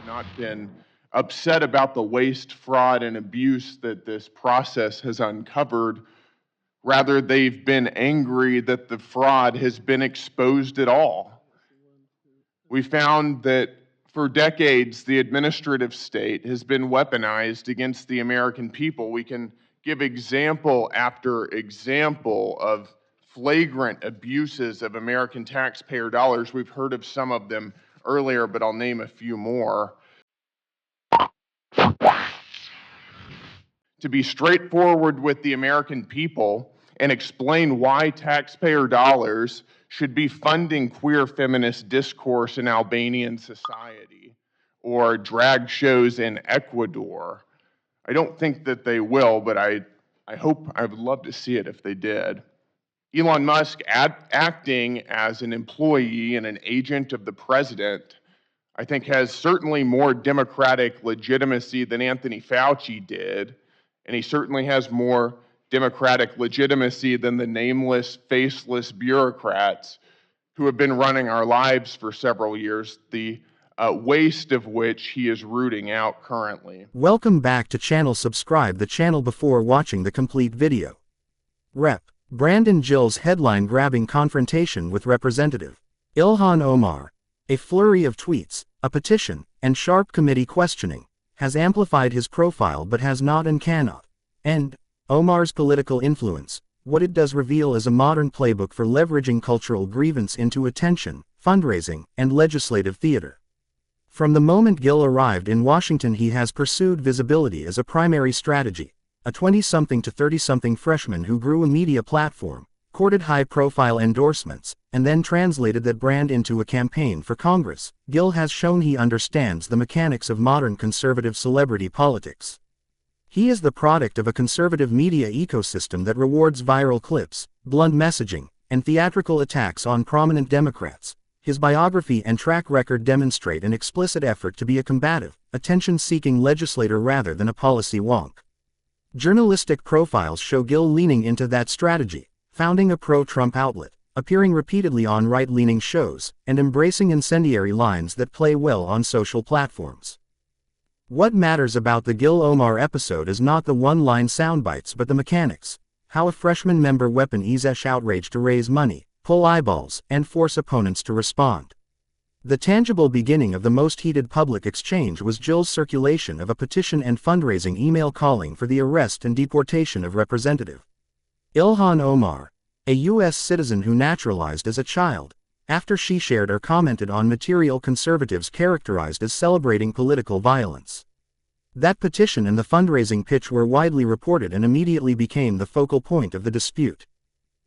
not been upset about the waste, fraud, and abuse that this process has uncovered. Rather, they've been angry that the fraud has been exposed at all. We found that for decades, the administrative state has been weaponized against the American people. We can give example after example of flagrant abuses of American taxpayer dollars. We've heard of some of them earlier, but I'll name a few more. To be straightforward with the American people and explain why taxpayer dollars should be funding queer feminist discourse in Albanian society or drag shows in Ecuador. I don't think that they will, but I would love to see it if they did. Elon Musk acting as an employee and an agent of the president, I think, has certainly more democratic legitimacy than Anthony Fauci did, and he certainly has more democratic legitimacy than the nameless, faceless bureaucrats who have been running our lives for several years, the waste of which he is rooting out currently. Welcome back to channel. Subscribe the channel before watching the complete video. Rep. Brandon Gill's headline-grabbing confrontation with Representative Ilhan Omar. A flurry of tweets, a petition, and sharp committee questioning has amplified his profile but has not and cannot end Omar's political influence. What it does reveal is a modern playbook for leveraging cultural grievance into attention, fundraising, and legislative theater. From the moment Gill arrived in Washington, he has pursued visibility as a primary strategy. A 20-something to 30-something freshman who grew a media platform, courted high-profile endorsements, and then translated that brand into a campaign for Congress, Gill has shown he understands the mechanics of modern conservative celebrity politics. He is the product of a conservative media ecosystem that rewards viral clips, blunt messaging, and theatrical attacks on prominent Democrats. His biography and track record demonstrate an explicit effort to be a combative, attention-seeking legislator rather than a policy wonk. Journalistic profiles show Gill leaning into that strategy, founding a pro-Trump outlet, appearing repeatedly on right-leaning shows, and embracing incendiary lines that play well on social platforms. What matters about the Gill-Omar episode is not the one-line soundbites but the mechanics, how a freshman member weaponises outrage to raise money, pull eyeballs, and force opponents to respond. The tangible beginning of the most heated public exchange was Gill's circulation of a petition and fundraising email calling for the arrest and deportation of Representative Ilhan Omar, a U.S. citizen who naturalized as a child, after she shared or commented on material conservatives characterized as celebrating political violence. That petition and the fundraising pitch were widely reported and immediately became the focal point of the dispute.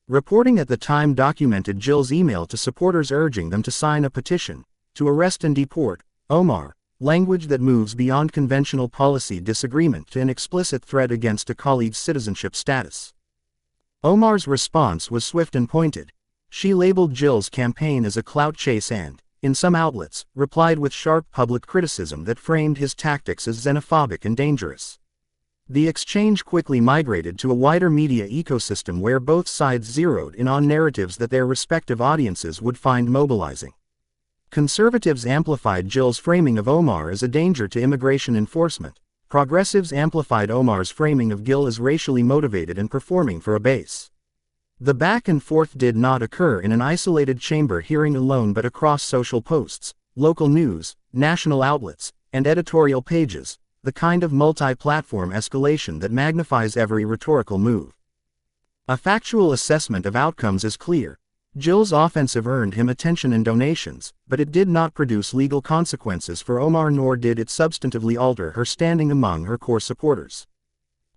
Reporting at the time documented Gill's email to supporters urging them to sign a petition to arrest and deport Omar, language that moves beyond conventional policy disagreement to an explicit threat against a colleague's citizenship status. Omar's response was swift and pointed. She labeled Gill's campaign as a clout chase and, in some outlets, replied with sharp public criticism that framed his tactics as xenophobic and dangerous. The exchange quickly migrated to a wider media ecosystem where both sides zeroed in on narratives that their respective audiences would find mobilizing. Conservatives amplified Gill's framing of Omar as a danger to immigration enforcement. Progressives amplified Omar's framing of Gill as racially motivated and performing for a base. The back and forth did not occur in an isolated chamber hearing alone but across social posts, local news, national outlets, and editorial pages, the kind of multi-platform escalation that magnifies every rhetorical move. A factual assessment of outcomes is clear. Gill's offensive earned him attention and donations, but it did not produce legal consequences for Omar, nor did it substantively alter her standing among her core supporters.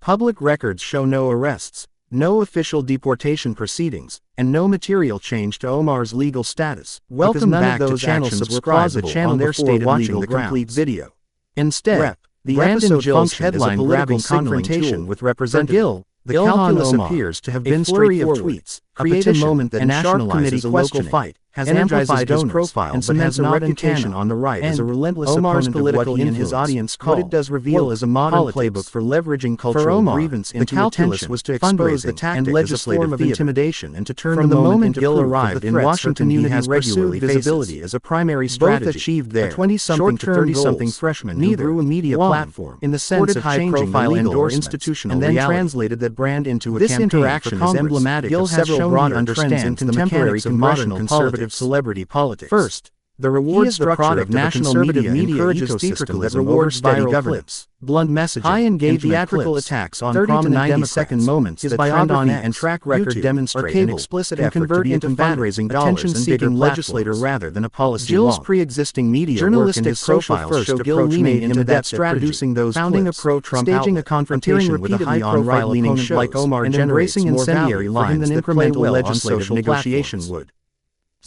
Public records show no arrests, no official deportation proceedings, and no material change to Omar's legal status. Welcome back to channel. Subscribe the channel on their stated legal the complete video. Instead, the Brandon Gill's headline-grabbing confrontation with Representative Gill, the calculus appears to have been straightforward. Tweets, create a moment that nationalizes a local fight, has amplified his profile but has a reputation on the right as a relentless Omar's political and his audience call. What it does reveal is a modern playbook for leveraging cultural grievance into attention, was to expose the tactic as a form of intimidation and to turn the moment Gill arrived in Washington he has pursued visibility as a primary strategy. Both achieved there. A 20-something to 30-something freshman who grew a media platform in the sense of changing the legal or institutional and then translated that brand into a campaign. This interaction is emblematic of several broader trends in contemporary congressional conservative celebrity politics. First, the reward structure of national media encourages ecosystem that rewards viral governance, blunt messaging, high engagement, and theatrical attacks on 30 to 90-second moments. His biography and track record demonstrate an explicit effort to be into fundraising attention-seeking legislator rather than a policy Gill's pre-existing media journalistic work and his profiles show Gill leaning into that strategy, producing those founding a pro-Trump staging a confrontation with a high-profile opponent like Omar and embracing incendiary lines that incremental legislative negotiation would.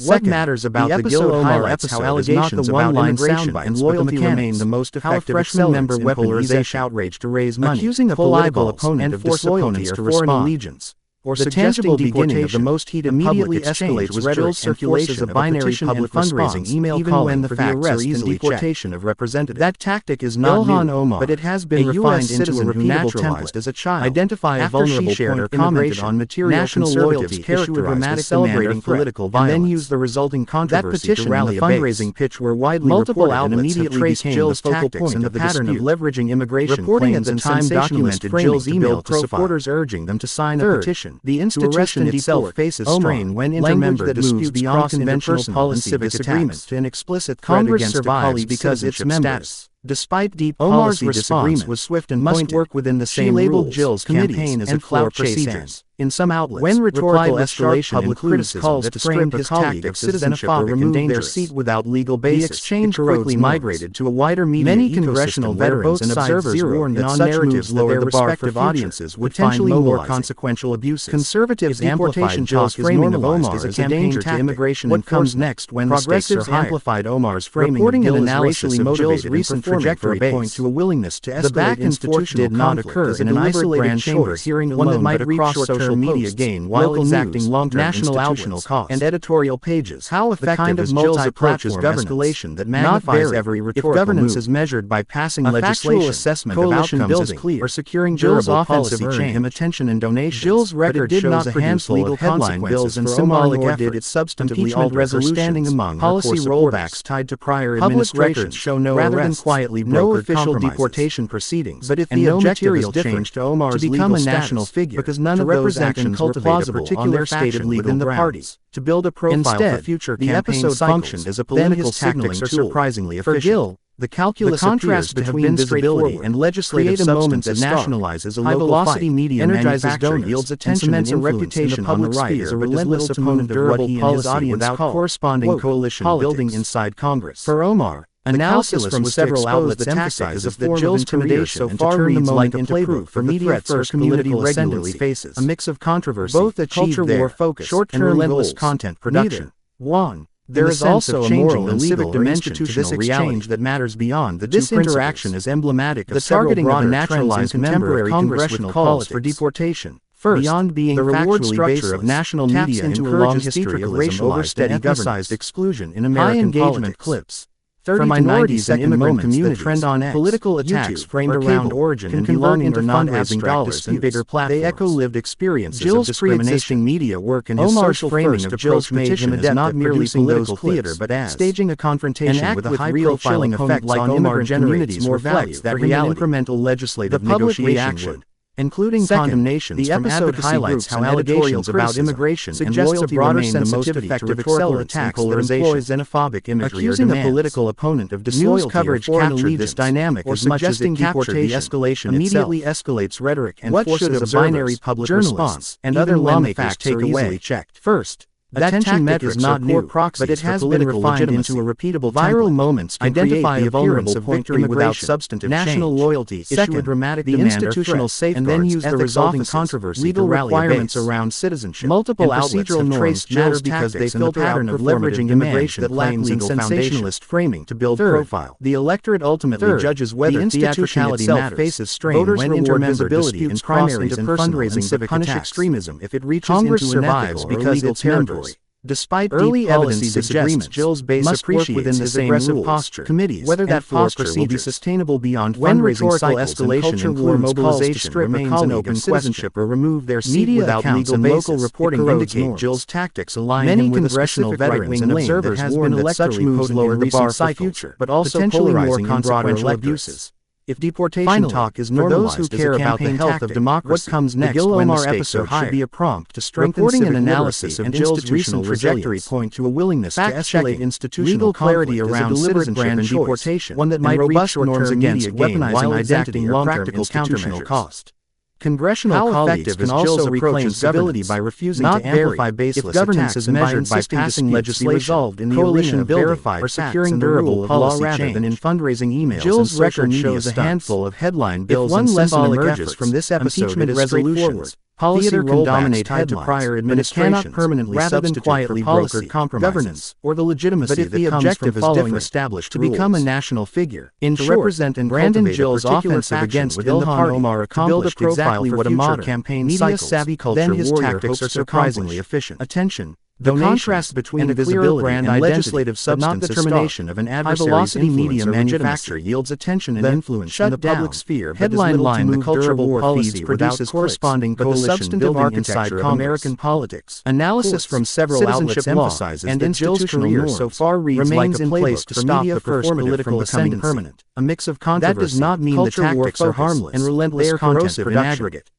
What matters about the Gill-Omar episode is not the one-line soundbite and loyalty remain the most effective accelerants in polarization, outrage to raise money, accusing a political opponent of disloyalty or foreign allegiance, or the tangible beginning of the most heated public exchange was Gill's circulation of binary public fundraising email even when the facts are easily deportation of representatives. That tactic is not Ilhan Omar, but it has been refined into a repeatable template as a child. Identify a vulnerable point or commented on material national loyalty characterized as celebrating political violence, and then use the resulting controversy to rally a fundraising pitch were widely multiple outlets immediately became Gill's focal point and the pattern of leveraging immigration claims and Time documented Gill's email to supporters urging them to sign a petition. The institution itself faces strain when intermember disputes beyond conventional policy disagreements to an explicit Congress survives because its members. Despite deep Omar's response was swift and must work within the same labeled Gill's campaign as a clout chasers. In some outlets, when rhetorical escalation public criticism calls to strip his colleague of citizenship or remove their seat without legal basis, the exchange quickly migrated to a wider media many congressional veterans and observers warned that such moves lowered the respective audiences would potentially more consequential abuses. Conservatives amplified Gill's framing of Omar as a danger to immigration and comes next when progressives amplified Omar's framing of Gill as racially motivated recent trajectory point to a willingness to escalate institutional conflict in an isolated chamber hearing alone but across social media gain while exacting long-term institutional costs and editorial pages. How effective is Gill's approach is escalation that magnifies every rhetorical move. If governance is measured by passing legislation, assessment of outcomes is clear, or securing Gill's offensive earned him attention and donations. Gill's record shows a handful of headline bills and symbolic efforts its substantively altered resolutions standing among policy rollbacks tied to prior administrations show no rather than quietly no official deportation proceedings. But if the objective is change to Omar's to become a national figure, because none of those actions were plausible on their stated within the parties, to build a profile for future campaign functioned as a political signaling tool. Surprisingly efficient. For Gill, the calculus contrast between visibility and legislative substance that nationalizes a high-velocity media energizes donors, yields attention and a reputation on the right as a relentless opponent of what he and his audience without corresponding coalition building inside Congress. For Omar, analysis from several outlets emphasizes that Gill's intimidation so far reads like a playbook for media first community regularly faces a mix of controversy, both culture war focus, short-term relentless content production. 1. There is also a moral and civic dimension to this exchange that matters beyond the two principles. This interaction is emblematic of several broader naturalized contemporary congressional calls for deportation. First, beyond being the reward structure of national media into a long history of racialized and emphasized exclusion in American engagement clips. For minorities and immigrant communities, trend on X, political attacks framed around origin and belonging to fundraising dollars and bigger platforms. They echo lived experiences of discrimination. Media work and his social framing of Gill's petition is not merely political theater but as staging a confrontation with a high-profile effect like Omar communities more values that reality incremental legislative negotiation. Including condemnations the episode highlights how allegations about immigration and loyalty remain the most effective rhetorical attacks that employ xenophobic imagery accusing a political opponent of disloyalty. News coverage captured this dynamic as much as it captured the escalation immediately escalates rhetoric and forces a binary public response, and other lawmakers take away checked. First, that tactic is not new, but it has been refined into a repeatable viral moments can identify a vulnerable point without substantive national loyalty. Issue a dramatic the institutional safeguards and then use the resulting controversy legal requirements around citizenship. Multiple procedural norms matter because they fill the pattern of leveraging immigration that lacks in sensationalist framing to build profile. The electorate ultimately judges whether theatricality itself faces strain when intermember disputes primaries and fundraising civic punish extremism if it reaches into an ethical or legal territory. Despite early evidence suggests Gill's base appreciates within the same aggressive posture, committees, whether that posture will be sustainable beyond fundraising cycles and culture war mobilization remains an open question, or remove their seat without legal basis. Local reporting indicate Gill's tactics align him with congressional veterans and observers warn that such moves lower the bar for future, but also polarizing more consequential abuses. If deportation talk is normalized for those who care about the health of democracy, what comes next when the stakes are higher should be a prompt to strengthen civic analysis of Gill's recent trajectory point to a willingness to escalate institutional legal clarity around citizenship and deportation, one that might reach norms against weaponizing identity or practical constitutional cost. Congressional colleagues can also reclaim civility by refusing to amplify baseless attacks is measured by passing legislation resolved in the coalition verified or securing durable policy rather than in fundraising emails. Gill's record shows a handful of headline bills and symbolic efforts from this episode. It is straightforward. Policy can dominate headlines, prior administrations, but it cannot permanently rather than quietly brokered compromises, governance, or the legitimacy but if the objective is following established to become a national figure. In short, represent and Brandon Gill's offensive against Ilhan Omar accomplished exactly what a modern campaign media-savvy culture warrior tactics are surprisingly efficient. Attention. The contrast between visibility and legislative substance not the termination of an adversary's media manufacture yields attention and influence in the public sphere. Headline line: the culture war policy produces corresponding coalition building inside American politics. Analysis from several outlets emphasizes and that Gill's career so far reads remains in place to stop the performative from becoming permanent. A mix of controversy. That does not mean the tactics are harmless and relentless content in aggregate.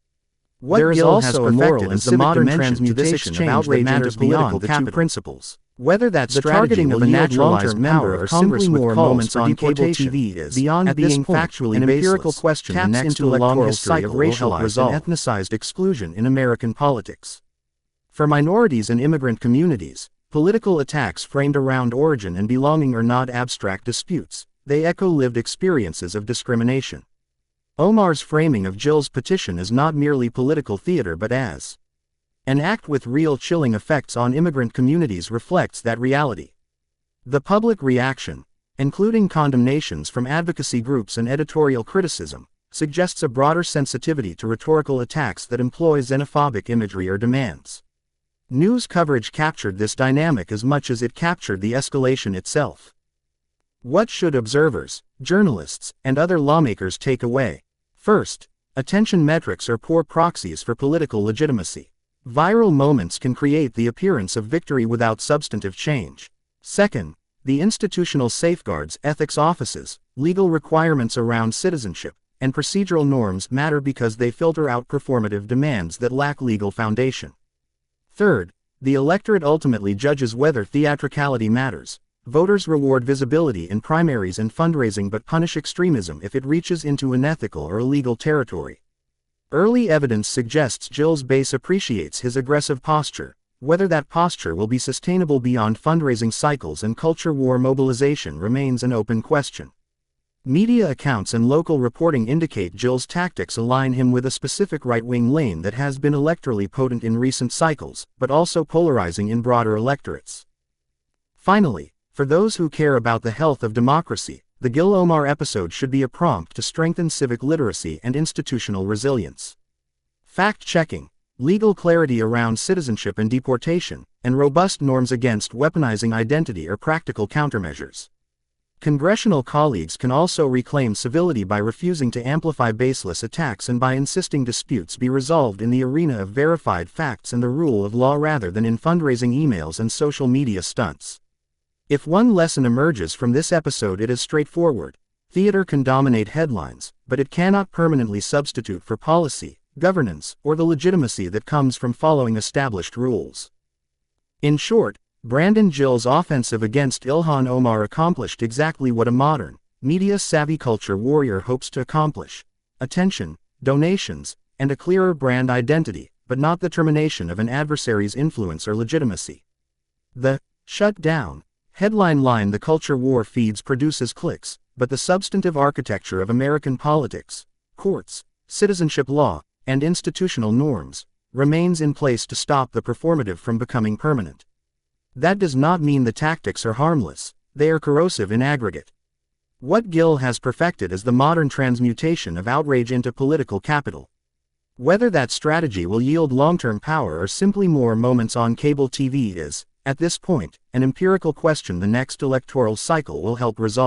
What there is also a moral and the modern transmutation of outrage matters beyond the two principles. Whether that's the targeting of a naturalized member or simply more moments on cable TV is, beyond being factually an empirical question, taps into a long history of racialized and ethnicized exclusion in American politics. For minorities and immigrant communities, political attacks framed around origin and belonging are not abstract disputes, they echo lived experiences of discrimination. Omar's framing of Gill's petition is not merely political theater but as an act with real chilling effects on immigrant communities reflects that reality. The public reaction, including condemnations from advocacy groups and editorial criticism, suggests a broader sensitivity to rhetorical attacks that employ xenophobic imagery or demands. News coverage captured this dynamic as much as it captured the escalation itself. What should observers, journalists, and other lawmakers take away? First, attention metrics are poor proxies for political legitimacy. Viral moments can create the appearance of victory without substantive change. Second, the institutional safeguards, ethics offices, legal requirements around citizenship, and procedural norms matter because they filter out performative demands that lack legal foundation. Third, the electorate ultimately judges whether theatricality matters. Voters reward visibility in primaries and fundraising but punish extremism if it reaches into unethical or illegal territory. Early evidence suggests Gill's base appreciates his aggressive posture. Whether that posture will be sustainable beyond fundraising cycles and culture war mobilization remains an open question. Media accounts and local reporting indicate Gill's tactics align him with a specific right-wing lane that has been electorally potent in recent cycles, but also polarizing in broader electorates. Finally, for those who care about the health of democracy, the Gill Omar episode should be a prompt to strengthen civic literacy and institutional resilience. Fact-checking, legal clarity around citizenship and deportation, and robust norms against weaponizing identity are practical countermeasures. Congressional colleagues can also reclaim civility by refusing to amplify baseless attacks and by insisting disputes be resolved in the arena of verified facts and the rule of law rather than in fundraising emails and social media stunts. If one lesson emerges from this episode, it is straightforward. Theater can dominate headlines, but it cannot permanently substitute for policy, governance, or the legitimacy that comes from following established rules. In short, Brandon Gill's offensive against Ilhan Omar accomplished exactly what a modern, media-savvy culture warrior hopes to accomplish: attention, donations, and a clearer brand identity, but not the termination of an adversary's influence or legitimacy. The shut down headline line: the culture war feeds produces clicks, but the substantive architecture of American politics, courts, citizenship law, and institutional norms remains in place to stop the performative from becoming permanent. That does not mean the tactics are harmless, they are corrosive in aggregate. What Gill has perfected is the modern transmutation of outrage into political capital. Whether that strategy will yield long-term power or simply more moments on cable TV is, At this point, an empirical question the next electoral cycle will help resolve.